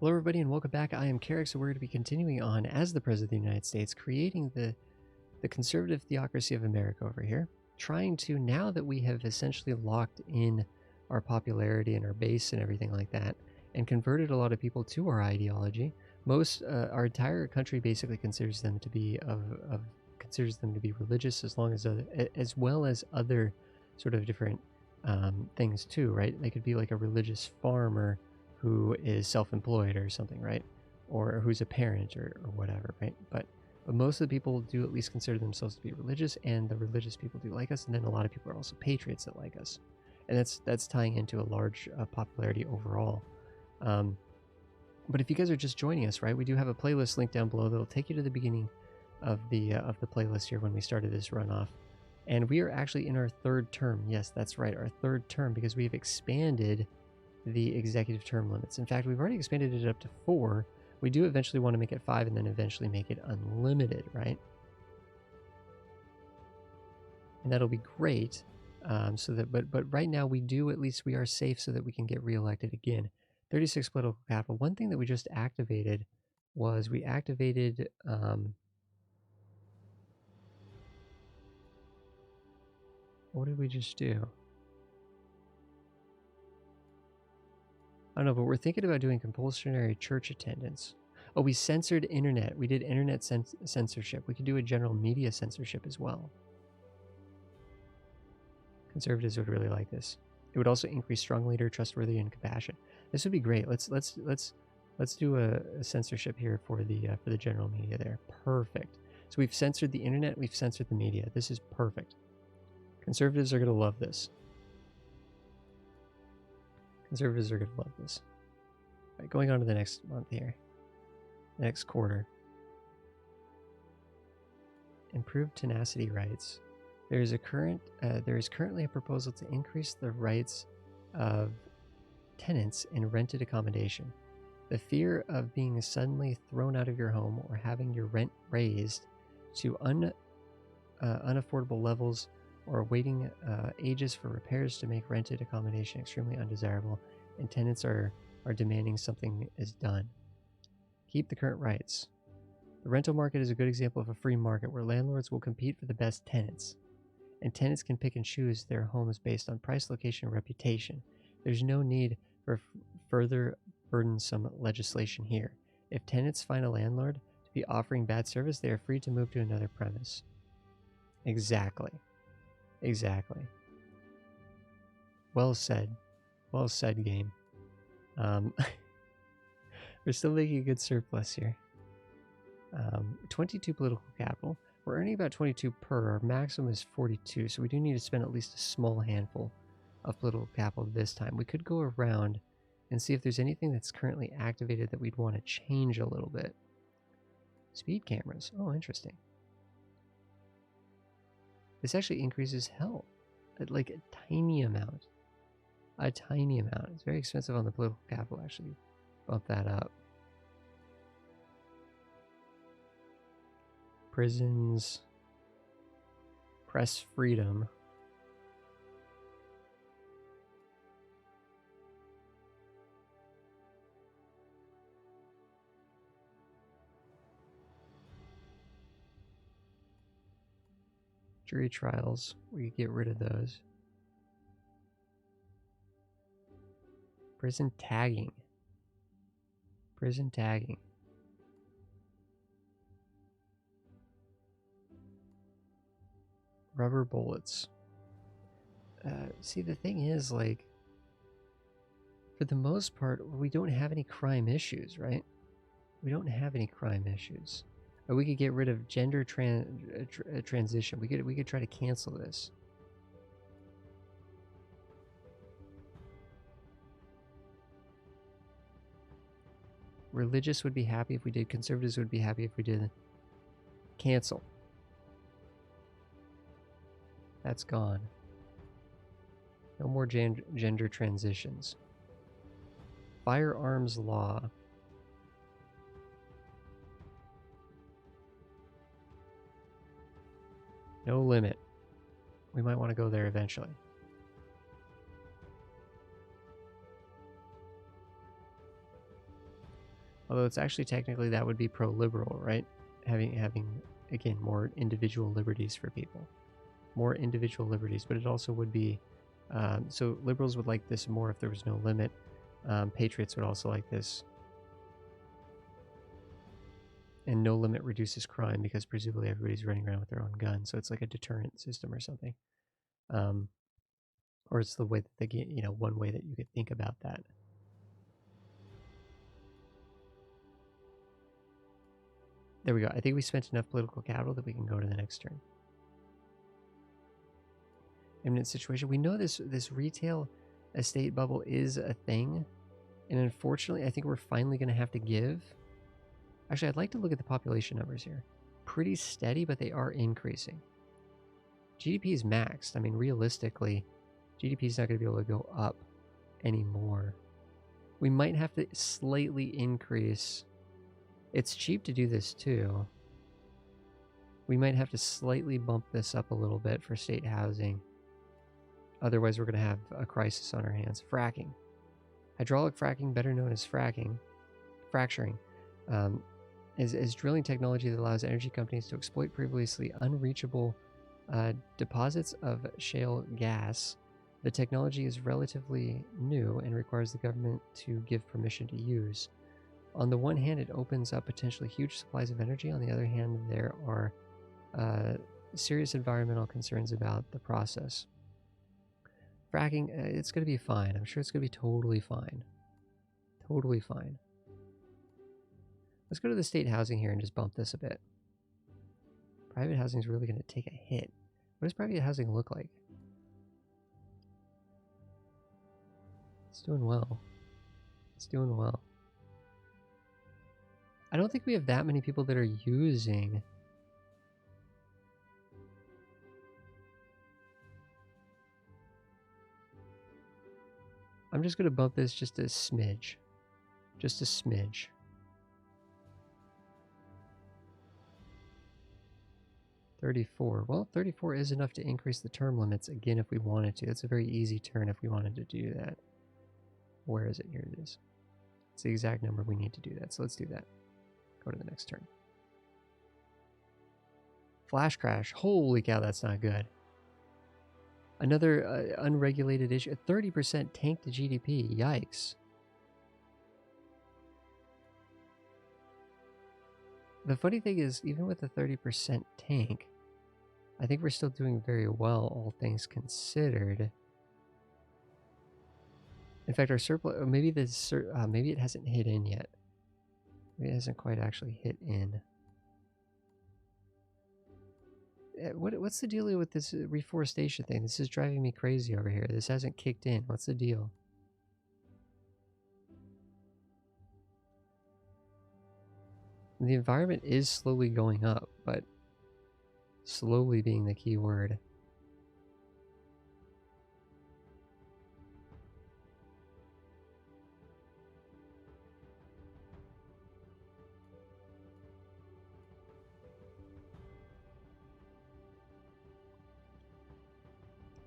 Hello everybody and welcome back. I am Carrick, so we're going to be continuing on as the President of the United States, creating the conservative theocracy of America over here, trying to, now that we have essentially locked in our popularity and our base and everything like that, and converted a lot of people to our ideology. Our entire country basically considers them to be religious, as well as other sort of different things too, right? They could be like a religious farmer who is self-employed or something, right? Or who's a parent or whatever, right? But most of the people do at least consider themselves to be religious, and the religious people do like us, and then a lot of people are also patriots that like us. And that's tying into a large popularity overall. But if you guys are just joining us, right, we do have a playlist link down below that'll take you to the beginning of the playlist here when we started this runoff. And we are actually in our third term. Yes, that's right, our third term, because we have expanded the executive term limits. In fact, we've already expanded it up to 4. We do eventually want to make it 5 and then eventually make it unlimited, right? And that'll be great. But right now we are safe so that we can get reelected again. 36 political capital. One thing that we just activated was we activated what did we just do? I don't know, but we're thinking about doing compulsory church attendance. Oh, we censored internet. We did internet censorship. We could do a general media censorship as well. Conservatives would really like this. It would also increase strong leader, trustworthy, and compassion. This would be great. Let's do a censorship here for the general media there. Perfect. So we've censored the internet. We've censored the media. This is perfect. Conservatives are going to love this. Conservatives are going to love this. All right, going on to the next month here. Next quarter. Improved tenacity rights. There is currently a proposal to increase the rights of tenants in rented accommodation. The fear of being suddenly thrown out of your home or having your rent raised to unaffordable levels, or waiting ages for repairs to make rented accommodation extremely undesirable, and tenants are demanding something is done. Keep the current rights. The rental market is a good example of a free market where landlords will compete for the best tenants, and tenants can pick and choose their homes based on price, location, and reputation. There's no need for further burdensome legislation here. If tenants find a landlord to be offering bad service, they are free to move to another premise. Exactly. Exactly. Well said. Well said, game. We're still making a good surplus here. 22 political capital. We're earning about 22 per. Our maximum is 42, so we do need to spend at least a small handful of political capital this time. We could go around and see if there's anything that's currently activated that we'd want to change a little bit. Speed cameras. Oh, interesting. This actually increases health at like a tiny amount. A tiny amount. It's very expensive on the political capital, actually. Bump that up. Prisons. Press freedom. Jury trials, we could get rid of those. Prison tagging. Prison tagging. Rubber bullets. See, the thing is, like, for the most part, we don't have any crime issues, right? We don't have any crime issues. Or we could get rid of gender transition. We could try to cancel this. Religious would be happy if we did. Conservatives would be happy if we did. Cancel. That's gone. No more gender transitions. Firearms law. No limit. We might want to go there eventually. Although it's actually technically that would be pro-liberal, right? Having again more individual liberties for people, more individual liberties. But it also would be so liberals would like this more if there was no limit. Patriots would also like this. And no limit reduces crime because presumably everybody's running around with their own gun, so it's like a deterrent system or something. Or it's the way that they get, one way that you could think about that. There we go. I think we spent enough political capital that we can go to the next turn. Imminent situation. We know this retail estate bubble is a thing, and unfortunately, I think we're finally going to have to give. Actually, I'd like to look at the population numbers here. Pretty steady, but they are increasing. GDP is maxed. I mean, realistically, GDP is not going to be able to go up anymore. We might have to slightly increase. It's cheap to do this too. We might have to slightly bump this up a little bit for state housing. Otherwise, we're going to have a crisis on our hands. Fracking. Hydraulic fracking, better known as fracturing, is drilling technology that allows energy companies to exploit previously unreachable deposits of shale gas. The technology is relatively new and requires the government to give permission to use. On the one hand, it opens up potentially huge supplies of energy. On the other hand, there are serious environmental concerns about the process. Fracking, it's going to be fine. I'm sure it's going to be totally fine. Totally fine. Let's go to the state housing here and just bump this a bit. Private housing is really going to take a hit. What does private housing look like? It's doing well. It's doing well. I don't think we have that many people that are using. I'm just going to bump this just a smidge. Just a smidge. $34. Well, 34 is enough to increase the term limits again if we wanted to. That's a very easy turn if we wanted to do that. Where is it? Here it is. It's the exact number we need to do that. So let's do that. Go to the next turn. Flash crash. Holy cow, that's not good. Another unregulated issue. A 30% tank to GDP. Yikes. The funny thing is, even with a 30% tank, I think we're still doing very well, all things considered. In fact, our surplus, maybe maybe it hasn't hit in yet. Maybe it hasn't quite actually hit in. What's the deal with this reforestation thing? This is driving me crazy over here. This hasn't kicked in. What's the deal? The environment is slowly going up, but slowly being the key word.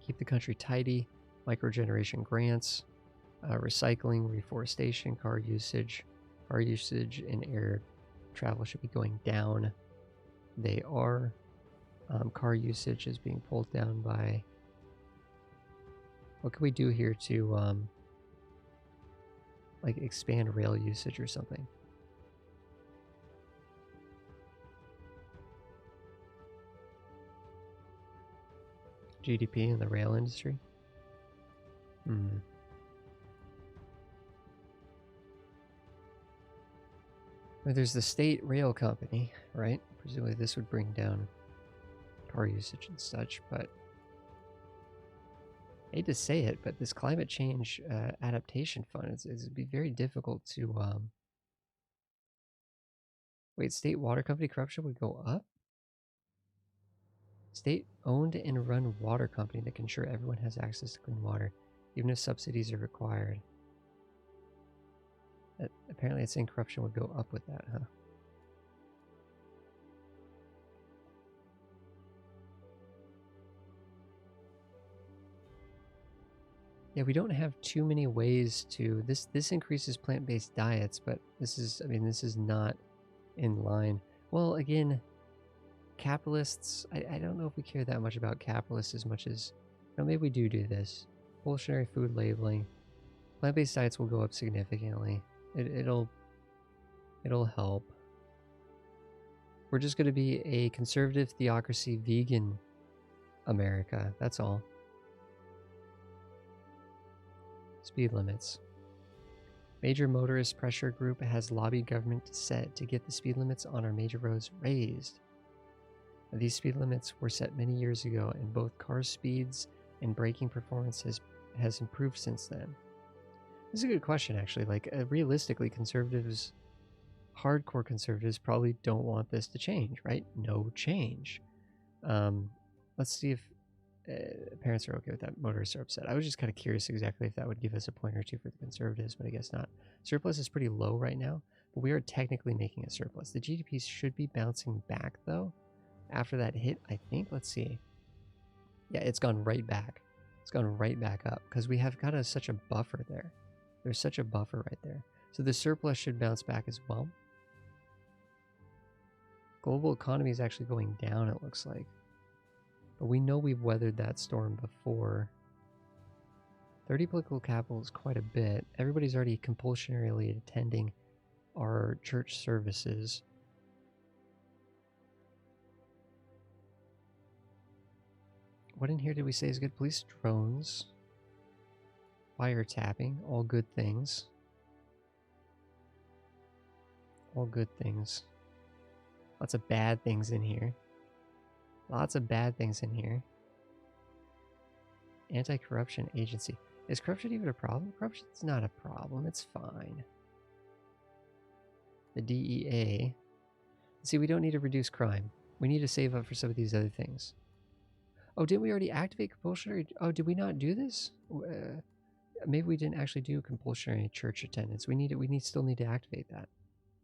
Keep the country tidy, microgeneration grants, recycling, reforestation, car usage and air travel should be going down. They are. Car usage is being pulled down by. What can we do here to like expand rail usage or something? GDP in the rail industry? Well, there's the state rail company, right? Presumably this would bring down car usage and such, but I hate to say it, but this climate change adaptation fund it'd be very difficult to wait, state water company corruption would go up? State-owned and run water company that can ensure everyone has access to clean water, even if subsidies are required. Apparently it's saying corruption would go up with that, huh? Yeah, we don't have too many ways to... This increases plant-based diets, but this is, I mean, this is not in line. Well, again, capitalists, I don't know if we care that much about capitalists as much as... No, maybe we do this. Evolutionary food labeling. Plant-based diets will go up significantly. It'll help. We're just going to be a conservative theocracy vegan America. That's all. Speed limits. Major motorist pressure group has lobbied government to get the speed limits on our major roads raised. These speed limits were set many years ago, and both car speeds and braking performance has improved since then. This is a good question, actually. Like, realistically, conservatives, hardcore conservatives, probably don't want this to change, right? No change. Let's see if parents are okay with that. Motorists are upset. I was just kind of curious exactly if that would give us a point or two for the conservatives, but I guess not. Surplus is pretty low right now, but we are technically making a surplus. The GDP should be bouncing back, though, after that hit, I think. Let's see. Yeah, it's gone right back. It's gone right back up because we have got such a buffer there. There's such a buffer right there. So the surplus should bounce back as well. Global economy is actually going down, it looks like. But we know we've weathered that storm before. 30 political capital is quite a bit. Everybody's already compulsorily attending our church services. What in here did we say is good? Police drones. Wiretapping. All good things. All good things. Lots of bad things in here. Lots of bad things in here. Anti-corruption agency. Is corruption even a problem? Corruption's not a problem. It's fine. The DEA. See, we don't need to reduce crime. We need to save up for some of these other things. Oh, didn't we already activate compulsory? Oh, did we not do this? Maybe we didn't actually do compulsory church attendance. Still need to activate that.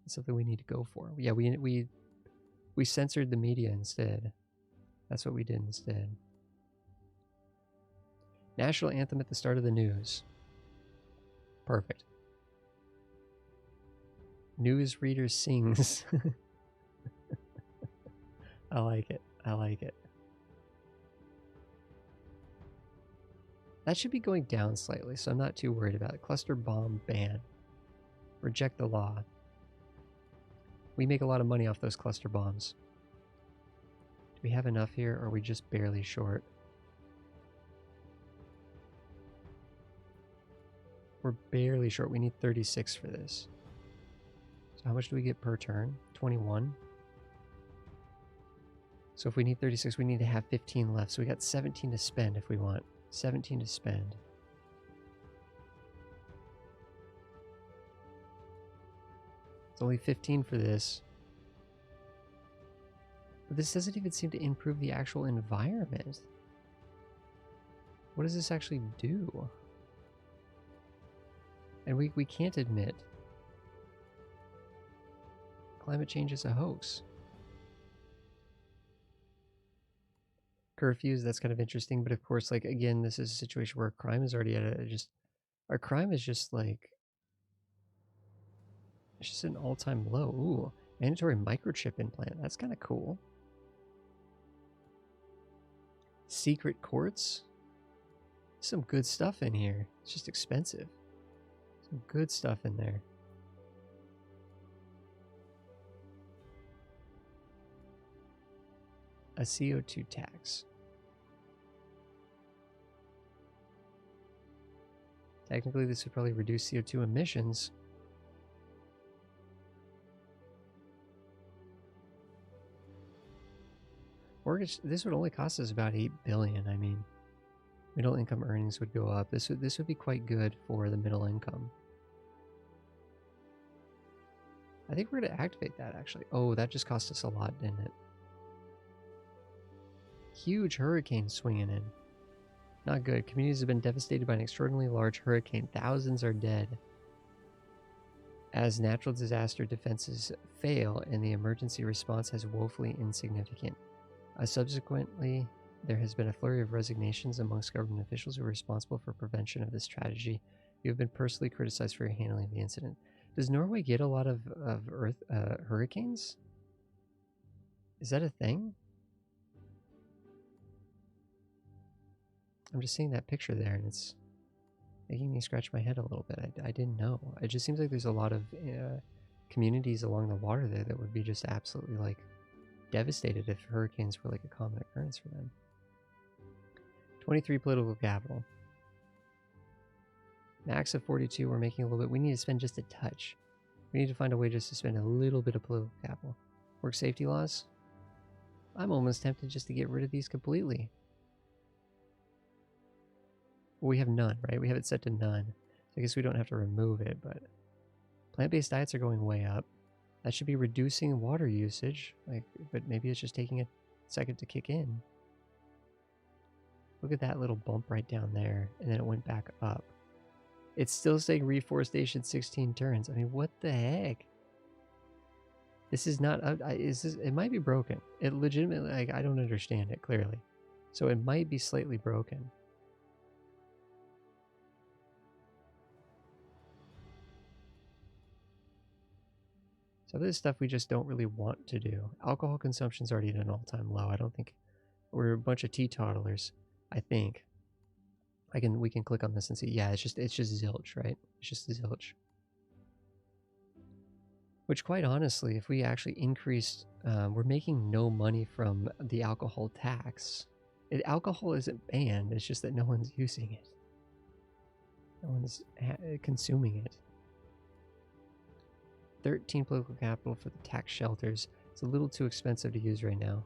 That's something we need to go for. Yeah, we censored the media instead. That's what we did instead. National anthem at the start of the news. Perfect. News reader sings. I like it. I like it. That should be going down slightly, so I'm not too worried about it. Cluster bomb ban. Reject the law. We make a lot of money off those cluster bombs. Do we have enough here, or are we just barely short? We're barely short. We need 36 for this. So how much do we get per turn? 21. So if we need 36, we need to have 15 left. So we got 17 to spend if we want. 17 to spend. It's only 15 for this. But this doesn't even seem to improve the actual environment. What does this actually do? And we can't admit climate change is a hoax. Curfews, that's kind of interesting, but of course, like, again, this is a situation where crime is already at our crime is just like, it's just an all-time low. Ooh, mandatory microchip implant, that's kind of cool. Secret courts, some good stuff in here. It's just expensive. Some good stuff in there. A CO2 tax. Technically, this would probably reduce CO2 emissions. Mortgage, this would only cost us about $8 billion. I mean, middle income earnings would go up. This would be quite good for the middle income. I think we're going to activate that, actually. Oh, that just cost us a lot, didn't it? Huge hurricane swinging in. Not good. Communities have been devastated by an extraordinarily large hurricane. Thousands are dead. As natural disaster defenses fail and the emergency response has woefully insignificant. Subsequently, There has been a flurry of resignations amongst government officials who are responsible for prevention of this tragedy. You have been personally criticized for your handling of the incident. Does Norway get a lot of hurricanes? Is that a thing? I'm just seeing that picture there, and it's making me scratch my head a little bit. I didn't know. It just seems like there's a lot of communities along the water there that would be just absolutely like devastated if hurricanes were like a common occurrence for them. 23 political capital. Max of 42. We're making a little bit. We need to spend just a touch. We need to find a way just to spend a little bit of political capital. Work safety laws. I'm almost tempted just to get rid of these completely. Well, we have none, right? We have it set to none. So I guess we don't have to remove it, but plant-based diets are going way up. That should be reducing water usage, but maybe it's just taking a second to kick in. Look at that little bump right down there, and then it went back up. It's still saying reforestation 16 turns. I mean, what the heck? This is not. It might be broken. It legitimately, I don't understand it clearly, so it might be slightly broken. Some of this stuff we just don't really want to do. Alcohol consumption's already at an all-time low. I don't think we're a bunch of teetotalers. I think. We can click on this and see. Yeah, it's just zilch, right? It's just zilch. Which, quite honestly, if we actually increased, we're making no money from the alcohol tax. Alcohol isn't banned. It's just that no one's using it. No one's consuming it. 13 political capital for the tax shelters. It's a little too expensive to use right now.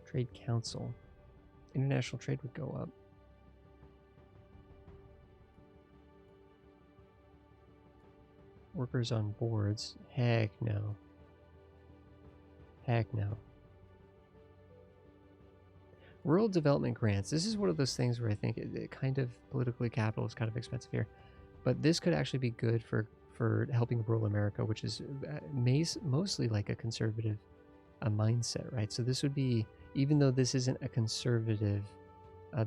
Trade Council. International trade would go up. Workers on boards. Heck no. Heck no. Rural development grants. This is one of those things where I think it kind of politically capital is kind of expensive here. But this could actually be good for helping rural America, which is mostly like a conservative mindset, right? So this would be, even though this isn't a conservative,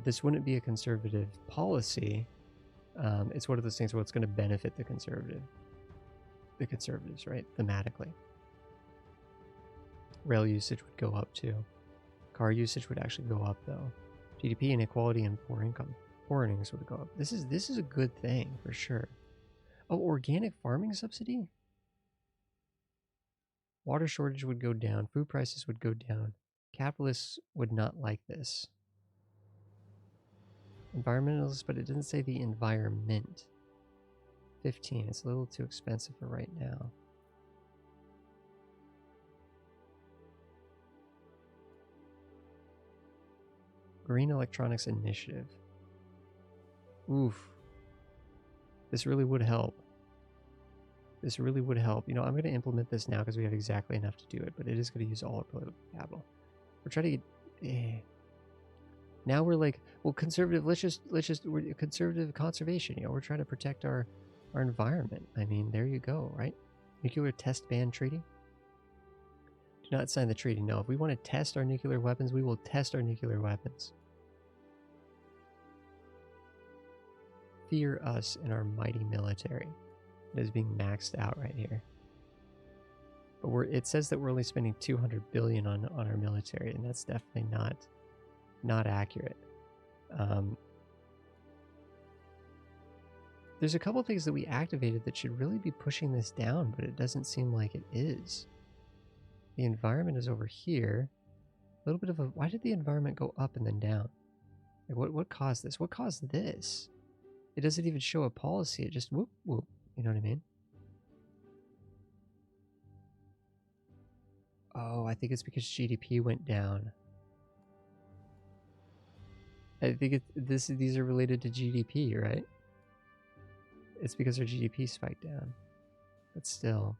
this wouldn't be a conservative policy. It's one of those things where it's going to benefit the conservatives, right? Thematically. Rail usage would go up too. Car usage would actually go up though. GDP inequality and poor earnings would go up. This is a good thing for sure. Oh, organic farming subsidy? Water shortage would go down. Food prices would go down. Capitalists would not like this. Environmentalists, but it doesn't say the environment. 15. It's a little too expensive for right now. Green Electronics Initiative. Oof. This really would help. This really would help. You know, I'm going to implement this now because we have exactly enough to do it, but it is going to use all our political capital. We're trying to get... Now we're like, well, conservative, we're conservative conservation. You know, we're trying to protect our environment. I mean, there you go, right? Nuclear test ban treaty. Do not sign the treaty. No, if we want to test our nuclear weapons, we will test our nuclear weapons. Fear us in our mighty military. It is being maxed out right here. But it says that we're only spending $200 billion on our military, and that's definitely not accurate. There's a couple things that we activated that should really be pushing this down, but it doesn't seem like it is. The environment is over here. A little bit of a... Why did the environment go up and then down? Like what caused this? What caused this? It doesn't even show a policy. It just whoop, whoop. You know what I mean? Oh, I think it's because GDP went down. I think these are related to GDP, right? It's because our GDP spiked down. But still,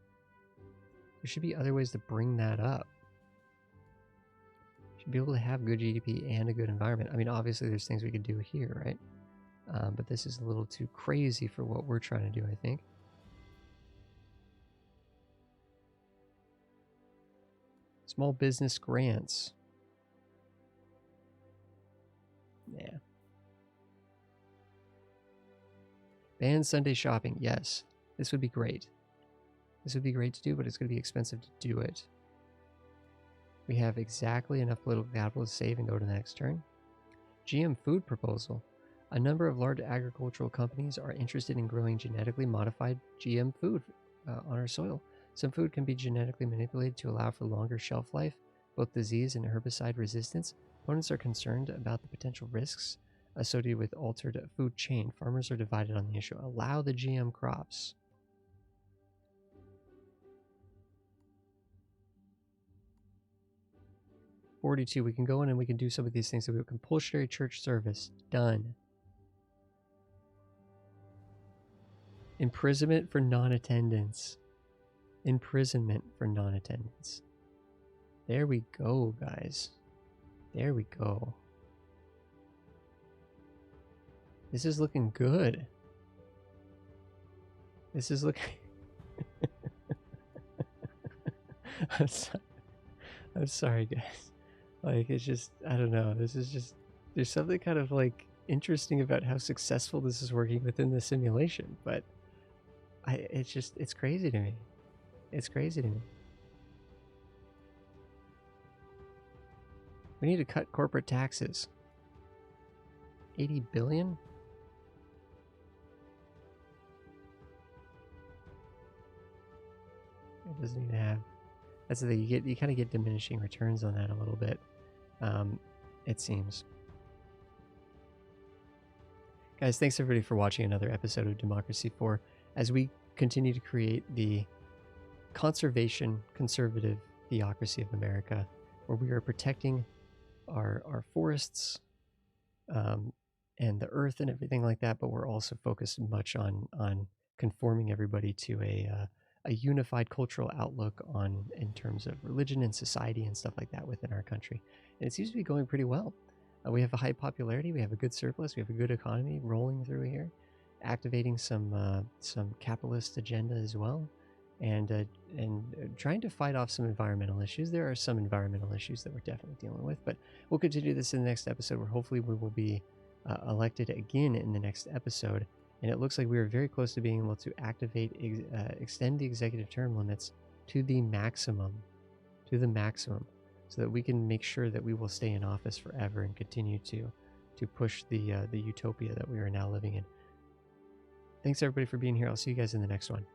there should be other ways to bring that up. Should be able to have good GDP and a good environment. I mean, obviously there's things we could do here, right? But this is a little too crazy for what we're trying to do, I think. Small business grants. Ban Sunday shopping. Yes, this would be great. This would be great to do, but it's going to be expensive to do it. We have exactly enough political capital to save and go to the next turn. GM food proposal. A number of large agricultural companies are interested in growing genetically modified GM food on our soil. Some food can be genetically manipulated to allow for longer shelf life, both disease and herbicide resistance. Opponents are concerned about the potential risks associated with altered food chain. Farmers are divided on the issue. Allow the GM crops. $42. We can go in and we can do some of these things. So we have compulsory church service. Done. Imprisonment for non-attendance. Imprisonment for non-attendance. There we go, guys. There we go. This is looking good. This is looking... I'm sorry, guys. Like, it's just, I don't know. This is just, there's something kind of like interesting about how successful this is working within the simulation, but it's crazy to me. It's crazy to me. We need to cut corporate taxes. 80 billion? It doesn't even have. That's the thing. You kind of get diminishing returns on that a little bit. It seems. Guys, thanks everybody for watching another episode of Democracy 4 as we continue to create the conservative theocracy of America, where we are protecting our forests and the earth and everything like that, but we're also focused much on conforming everybody to a unified cultural outlook in terms of religion and society and stuff like that within our country. And it seems to be going pretty well. We have a high popularity, we have a good surplus, we have a good economy rolling through here, activating some capitalist agenda as well, and trying to fight off some environmental issues. There are some environmental issues that we're definitely dealing with, but we'll continue this in the next episode, where hopefully we will be elected again in the next episode. And it looks like we are very close to being able to extend the executive term limits to the maximum, so that we can make sure that we will stay in office forever and continue to push the utopia that we are now living in. Thanks everybody for being here. I'll see you guys in the next one.